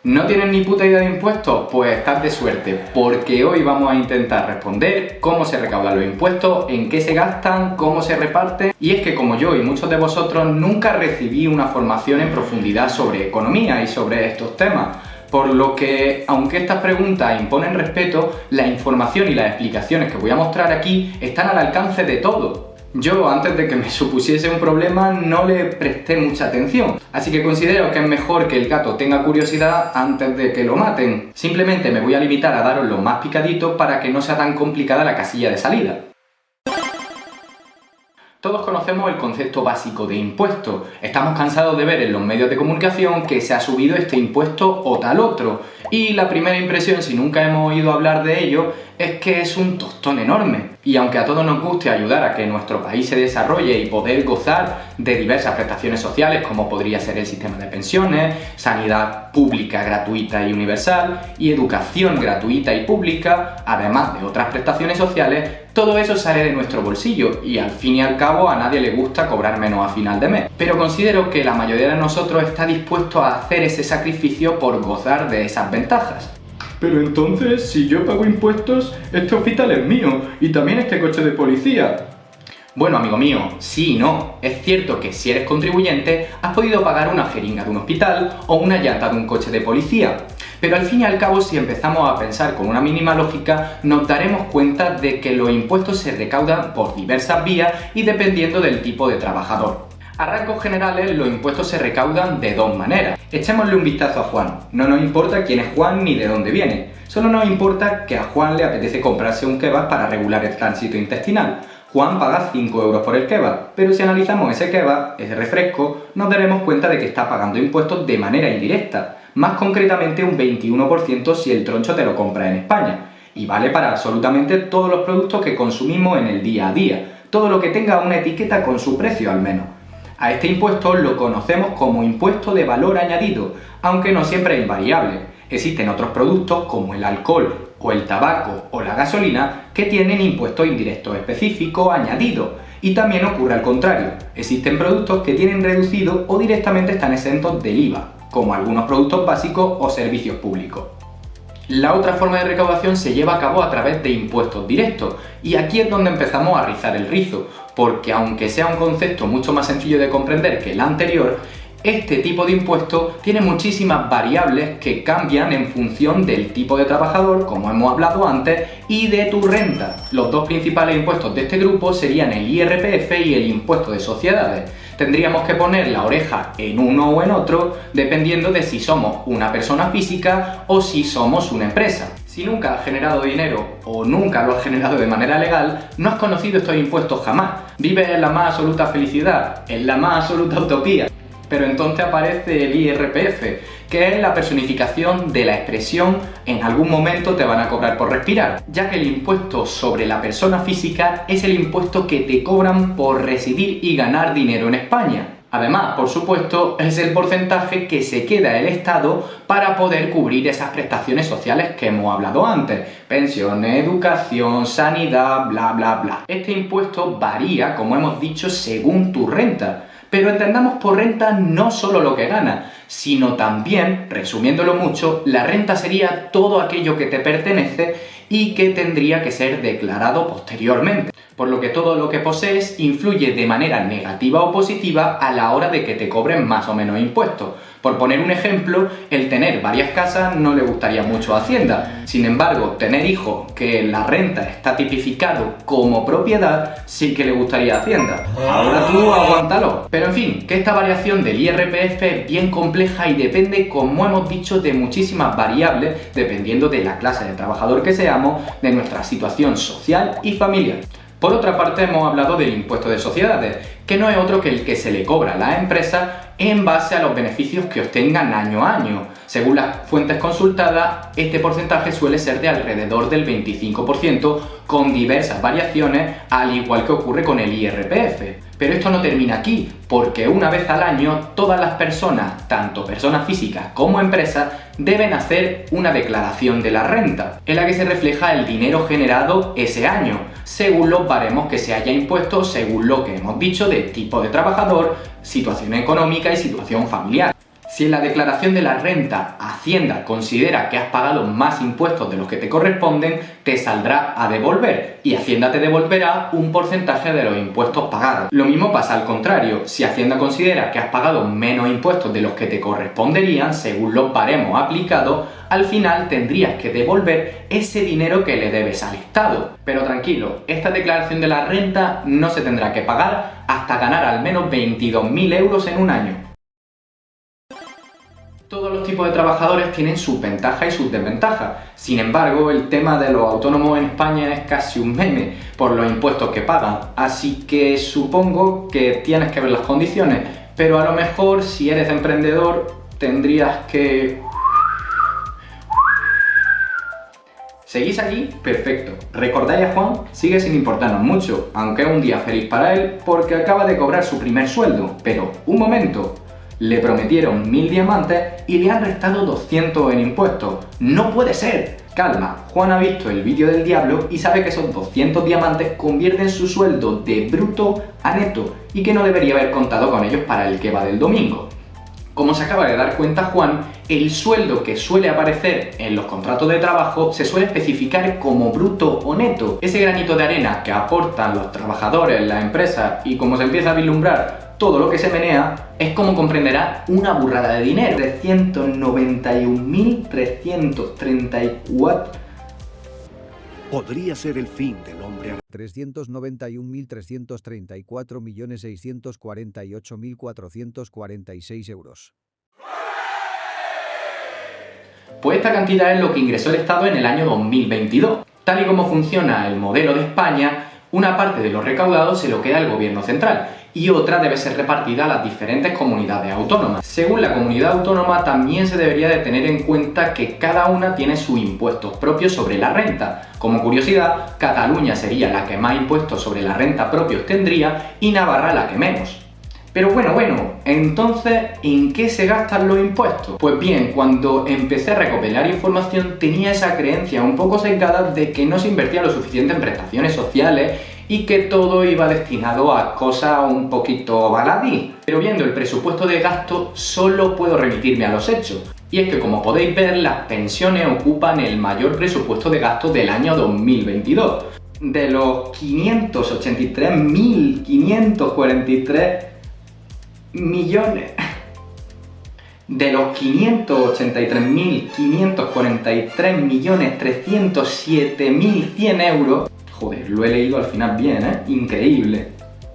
¿No tienes ni puta idea de impuestos? Pues estás de suerte, porque hoy vamos a intentar responder cómo se recaudan los impuestos, en qué se gastan, cómo se reparten. Y es que como yo y muchos de vosotros nunca recibí una formación en profundidad sobre economía y sobre estos temas. Por lo que, aunque estas preguntas imponen respeto, la información y las explicaciones que voy a mostrar aquí están al alcance de todos. Yo, antes de que me supusiese un problema, no le presté mucha atención, así que considero que es mejor que el gato tenga curiosidad antes de que lo maten. Simplemente me voy a limitar a daros los más picaditos para que no sea tan complicada la casilla de salida. Todos conocemos el concepto básico de impuesto. Estamos cansados de ver en los medios de comunicación que se ha subido este impuesto o tal otro. Y la primera impresión, si nunca hemos oído hablar de ello, es que es un tostón enorme. Y aunque a todos nos guste ayudar a que nuestro país se desarrolle y poder gozar de diversas prestaciones sociales, como podría ser el sistema de pensiones, sanidad pública, gratuita y universal, y educación gratuita y pública, además de otras prestaciones sociales, todo eso sale de nuestro bolsillo y al fin y al cabo a nadie le gusta cobrar menos a final de mes. Pero considero que la mayoría de nosotros está dispuesto a hacer ese sacrificio por gozar de esas ventajas. Pero entonces, si yo pago impuestos, este hospital es mío y también este coche de policía. Bueno, amigo mío, sí y no. Es cierto que si eres contribuyente, has podido pagar una jeringa de un hospital o una llanta de un coche de policía. Pero al fin y al cabo, si empezamos a pensar con una mínima lógica, nos daremos cuenta de que los impuestos se recaudan por diversas vías y dependiendo del tipo de trabajador. A rasgos generales, los impuestos se recaudan de dos maneras. Echémosle un vistazo a Juan. No nos importa quién es Juan ni de dónde viene. Solo nos importa que a Juan le apetece comprarse un kebab para regular el tránsito intestinal. Juan paga 5 euros por el kebab, pero si analizamos ese kebab, ese refresco, nos daremos cuenta de que está pagando impuestos de manera indirecta. Más concretamente un 21% si el troncho te lo compra en España. Y vale para absolutamente todos los productos que consumimos en el día a día. Todo lo que tenga una etiqueta con su precio al menos. A este impuesto lo conocemos como impuesto de valor añadido, aunque no siempre es invariable. Existen otros productos como el alcohol o el tabaco o la gasolina que tienen impuestos indirectos específicos añadidos. Y también ocurre al contrario. Existen productos que tienen reducido o directamente están exentos del IVA, como algunos productos básicos o servicios públicos. La otra forma de recaudación se lleva a cabo a través de impuestos directos, y aquí es donde empezamos a rizar el rizo, porque aunque sea un concepto mucho más sencillo de comprender que el anterior, este tipo de impuesto tiene muchísimas variables que cambian en función del tipo de trabajador, como hemos hablado antes, y de tu renta. Los dos principales impuestos de este grupo serían el IRPF y el impuesto de sociedades. Tendríamos que poner la oreja en uno o en otro, dependiendo de si somos una persona física o si somos una empresa. Si nunca has generado dinero o nunca lo has generado de manera legal, no has conocido estos impuestos jamás. Vives en la más absoluta felicidad, en la más absoluta utopía. Pero entonces aparece el IRPF, que es la personificación de la expresión "en algún momento te van a cobrar por respirar", ya que el impuesto sobre la persona física es el impuesto que te cobran por residir y ganar dinero en España. Además, por supuesto, es el porcentaje que se queda el Estado para poder cubrir esas prestaciones sociales que hemos hablado antes: pensiones, educación, sanidad, bla bla bla. Este impuesto varía, como hemos dicho, según tu renta. Pero entendamos por renta no solo lo que ganas, sino también, resumiéndolo mucho, la renta sería todo aquello que te pertenece y que tendría que ser declarado posteriormente. Por lo que todo lo que posees influye de manera negativa o positiva a la hora de que te cobren más o menos impuestos. Por poner un ejemplo, el tener varias casas no le gustaría mucho a Hacienda. Sin embargo, tener hijos, que la renta está tipificado como propiedad, sí que le gustaría a Hacienda. Ahora tú aguántalo. Pero en fin, que esta variación del IRPF es bien compleja y depende, como hemos dicho, de muchísimas variables, dependiendo de la clase de trabajador que seamos, de nuestra situación social y familiar. Por otra parte, hemos hablado del impuesto de sociedades, que no es otro que el que se le cobra a las empresas en base a los beneficios que obtengan año a año. Según las fuentes consultadas, este porcentaje suele ser de alrededor del 25%, con diversas variaciones, al igual que ocurre con el IRPF. Pero esto no termina aquí, porque una vez al año todas las personas, tanto personas físicas como empresas, deben hacer una declaración de la renta, en la que se refleja el dinero generado ese año, según los baremos que se haya impuesto, según lo que hemos dicho de tipo de trabajador, situación económica y situación familiar. Si en la declaración de la renta Hacienda considera que has pagado más impuestos de los que te corresponden, te saldrá a devolver y Hacienda te devolverá un porcentaje de los impuestos pagados. Lo mismo pasa al contrario, si Hacienda considera que has pagado menos impuestos de los que te corresponderían según los baremos aplicados, al final tendrías que devolver ese dinero que le debes al Estado. Pero tranquilo, esta declaración de la renta no se tendrá que pagar hasta ganar al menos 22.000 euros en un año. Todos los tipos de trabajadores tienen sus ventajas y sus desventajas. Sin embargo, el tema de los autónomos en España es casi un meme por los impuestos que pagan. Así que supongo que tienes que ver las condiciones, pero a lo mejor si eres emprendedor tendrías que... ¿Seguís aquí? Perfecto. ¿Recordáis a Juan? Sigue sin importarnos mucho, aunque es un día feliz para él porque acaba de cobrar su primer sueldo. Pero, un momento, le prometieron 1000 diamantes y le han restado 200 en impuestos. ¡No puede ser! Calma, Juan ha visto el vídeo del diablo y sabe que esos 200 diamantes convierten su sueldo de bruto a neto y que no debería haber contado con ellos para el kebab del domingo. Como se acaba de dar cuenta Juan, el sueldo que suele aparecer en los contratos de trabajo se suele especificar como bruto o neto. Ese granito de arena que aportan los trabajadores, las empresas y como se empieza a vislumbrar todo lo que se menea, es como comprenderá una burrada de dinero. 391.334... Podría ser el fin del hombre. 391.334.648.446 euros. Pues esta cantidad es lo que ingresó el Estado en el año 2022. Tal y como funciona el modelo de España, una parte de lo recaudado se lo queda el gobierno central y otra debe ser repartida a las diferentes comunidades autónomas. Según la comunidad autónoma, también se debería de tener en cuenta que cada una tiene sus impuestos propios sobre la renta. Como curiosidad, Cataluña sería la que más impuestos sobre la renta propios tendría y Navarra la que menos. Pero bueno, entonces, ¿en qué se gastan los impuestos? Pues bien, cuando empecé a recopilar información tenía esa creencia un poco sesgada de que no se invertía lo suficiente en prestaciones sociales y que todo iba destinado a cosas un poquito baladí. Pero viendo el presupuesto de gasto, solo puedo remitirme a los hechos. Y es que, como podéis ver, las pensiones ocupan el mayor presupuesto de gasto del año 2022. De los 583.543 millones. De los 583.543.307.100 euros. Joder, lo he leído al final bien, ¿eh? Increíble.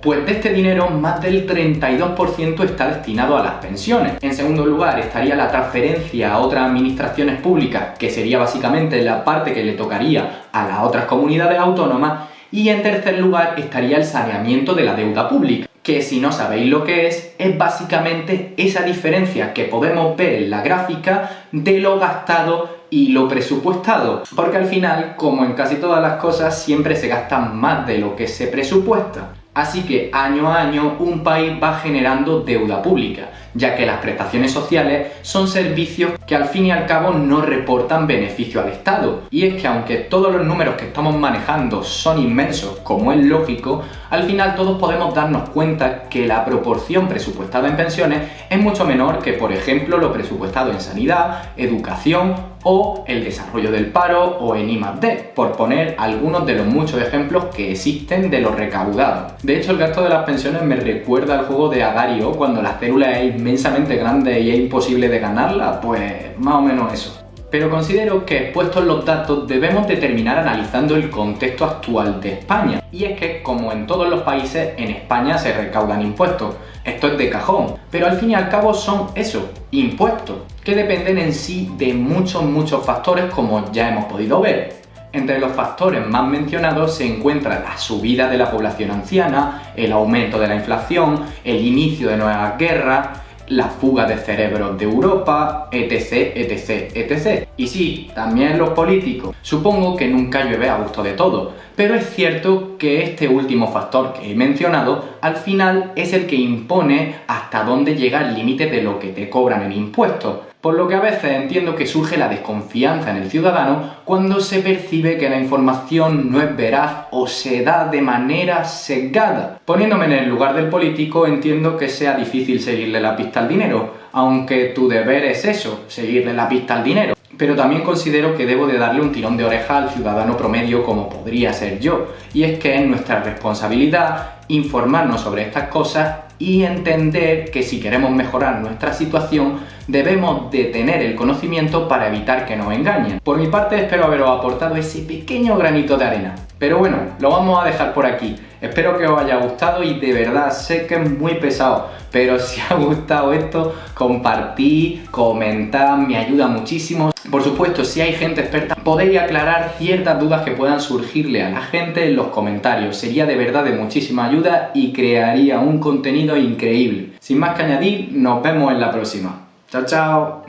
Pues de este dinero, más del 32% está destinado a las pensiones. En segundo lugar, estaría la transferencia a otras administraciones públicas, que sería básicamente la parte que le tocaría a las otras comunidades autónomas. Y en tercer lugar, estaría el saneamiento de la deuda pública, que si no sabéis lo que es básicamente esa diferencia que podemos ver en la gráfica de lo gastado y lo presupuestado, porque al final, como en casi todas las cosas, siempre se gasta más de lo que se presupuesta. Así que año a año un país va generando deuda pública, ya que las prestaciones sociales son servicios que al fin y al cabo no reportan beneficio al Estado. Y es que aunque todos los números que estamos manejando son inmensos, como es lógico, al final todos podemos darnos cuenta que la proporción presupuestada en pensiones es mucho menor que, por ejemplo, lo presupuestado en sanidad, educación o el desarrollo del paro o en I+D, por poner algunos de los muchos ejemplos que existen de lo recaudado. De hecho, el gasto de las pensiones me recuerda al juego de Agario, cuando la célula es inmensamente grande y es imposible de ganarla, pues más o menos eso. Pero considero que, puestos los datos, debemos de terminar analizando el contexto actual de España. Y es que, como en todos los países, en España se recaudan impuestos. Esto es de cajón, pero al fin y al cabo son eso, impuestos, que dependen en sí de muchos factores, como ya hemos podido ver. Entre los factores más mencionados se encuentra la subida de la población anciana, el aumento de la inflación, el inicio de nuevas guerras, la fuga de cerebros de Europa, etc. Y sí, también los políticos. Supongo que nunca llueve a gusto de todo, pero es cierto que este último factor que he mencionado al final es el que impone hasta dónde llega el límite de lo que te cobran en impuestos. Por lo que a veces entiendo que surge la desconfianza en el ciudadano cuando se percibe que la información no es veraz o se da de manera sesgada. Poniéndome en el lugar del político, entiendo que sea difícil seguirle la pista al dinero, aunque tu deber es eso, seguirle la pista al dinero. Pero también considero que debo de darle un tirón de oreja al ciudadano promedio como podría ser yo, y es que es nuestra responsabilidad informarnos sobre estas cosas y entender que si queremos mejorar nuestra situación debemos de tener el conocimiento para evitar que nos engañen. Por mi parte espero haberos aportado ese pequeño granito de arena. Pero bueno, lo vamos a dejar por aquí. Espero que os haya gustado y de verdad sé que es muy pesado, pero si os ha gustado esto, compartid, comentad, me ayuda muchísimo. Por supuesto, si hay gente experta, podéis aclarar ciertas dudas que puedan surgirle a la gente en los comentarios. Sería de verdad de muchísima ayuda y crearía un contenido increíble. Sin más que añadir, nos vemos en la próxima. Chao, chao.